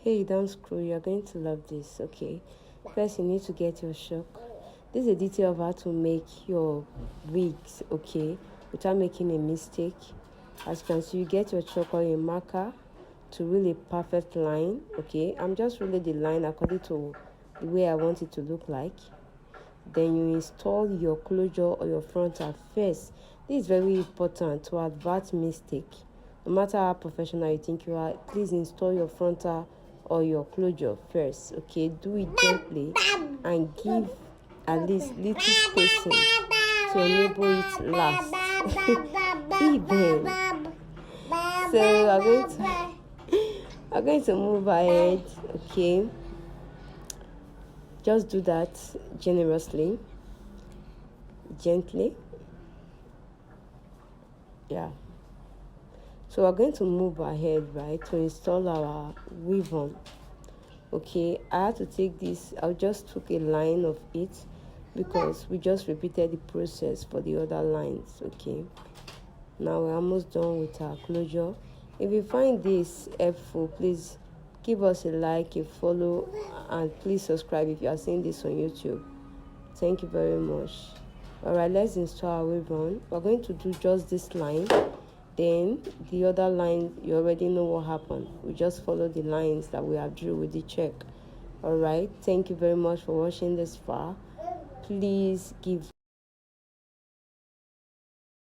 Hey, don't screw, you're going to love this. Okay, first you need to get your chalk. This is a detail of how to make your wigs, okay, without making a mistake. As you can see, you get your chalk or a marker to rule a perfect line. Okay, I'm just ruling the line according to the way I want it to look like. Then you install your closure or your frontal first. This is very important to avert mistake. No matter how professional you think you are, please install your frontal or your closure first. Okay, do it gently and give at least little spacing to enable it last. Even so, I'm going to move ahead. Okay, just do that generously, gently. Yeah, so we're going to move ahead, right, to install our weave on. Okay, I had to take this. I just took a line of it because we just repeated the process for the other lines. Okay, now we're almost done with our closure. If you find this helpful, please give us a like, a follow, and please subscribe if you are seeing this on YouTube. Thank you very much. Alright, let's install our weave on. We're going to do just this line. Then the other line, you already know what happened. We just follow the lines that we have drew with the check. Alright, thank you very much for watching this far. Please give